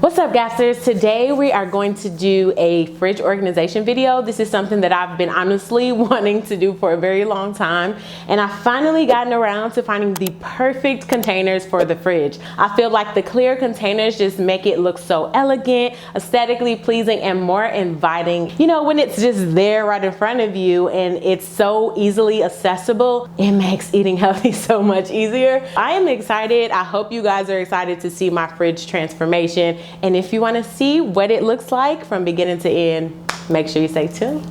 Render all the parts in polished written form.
What's up, Gassers? Today we are going to do a fridge organization video. This is something that I've been honestly wanting to do for a very long time, and I've finally gotten around to finding the perfect containers for the fridge. I feel like the clear containers just make it look so elegant, aesthetically pleasing, and more inviting. You know, when it's just there right in front of you and it's so easily accessible, it makes eating healthy so much easier. I am excited. I hope you guys are excited to see my fridge transformation. And if you want to see what it looks like from beginning to end, make sure you stay tuned.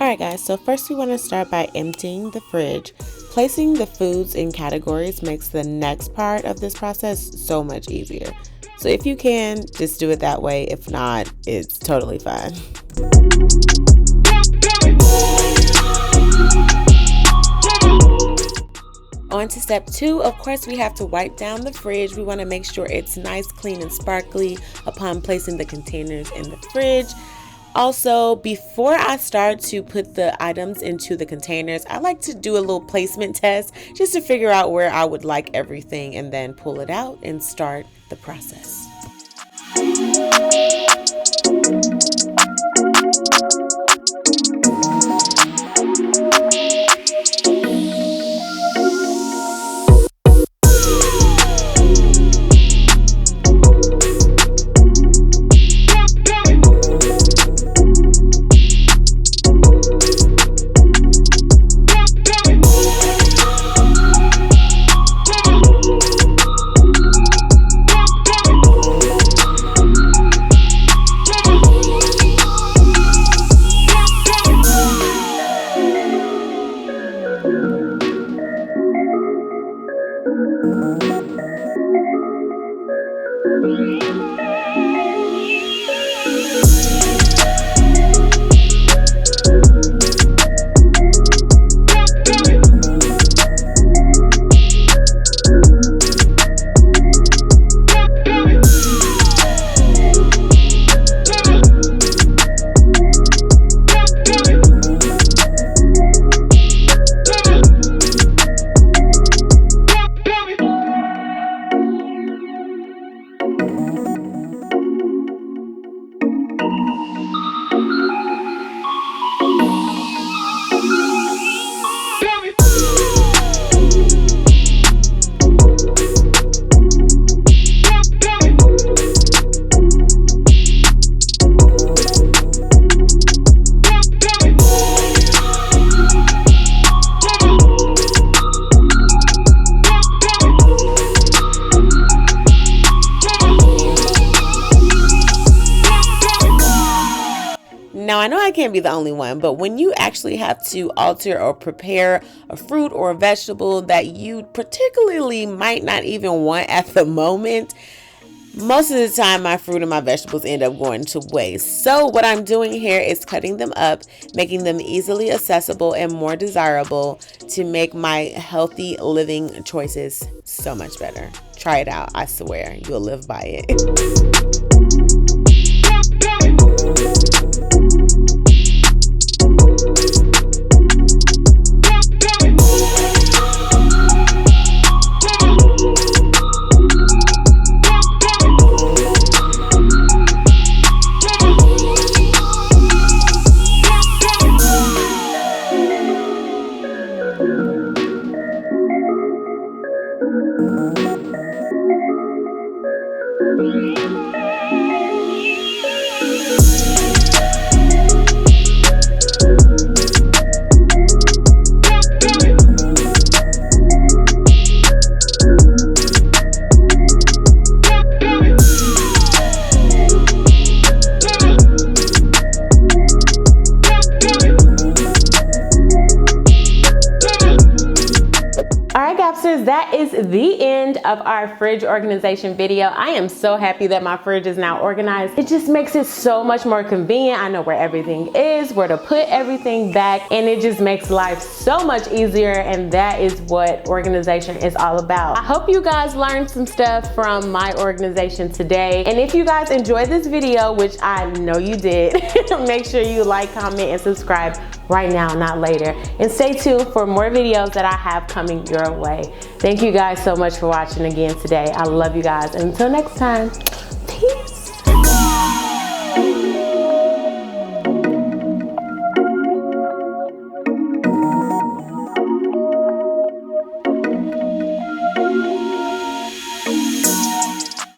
Alright guys, so first we want to start by emptying the fridge. Placing the foods in categories makes the next part of this process so much easier. So if you can, just do it that way. If not, it's totally fine. On to step 2, of course we have to wipe down the fridge. We want to make sure it's nice, clean, and sparkly upon placing the containers in the fridge. Also, before I start to put the items into the containers, I like to do a little placement test just to figure out where I would like everything and then pull it out and start the process. Now, I know I can't be the only one, but when you actually have to alter or prepare a fruit or a vegetable that you particularly might not even want at the moment, most of the time my fruit and my vegetables end up going to waste. So what I'm doing here is cutting them up, making them easily accessible and more desirable to make my healthy living choices so much better. Try it out. I swear you'll live by it. Capsters, that is the end of our fridge organization video. I am so happy that my fridge is now organized. It just makes it so much more convenient. I know where everything is, where to put everything back, and it just makes life so much easier, and that is what organization is all about. I hope you guys learned some stuff from my organization today, and if you guys enjoyed this video, which I know you did, make sure you like, comment, and subscribe right now, not later. And stay tuned for more videos that I have coming your way. Thank you guys so much for watching again today. I love you guys. And until next time, peace.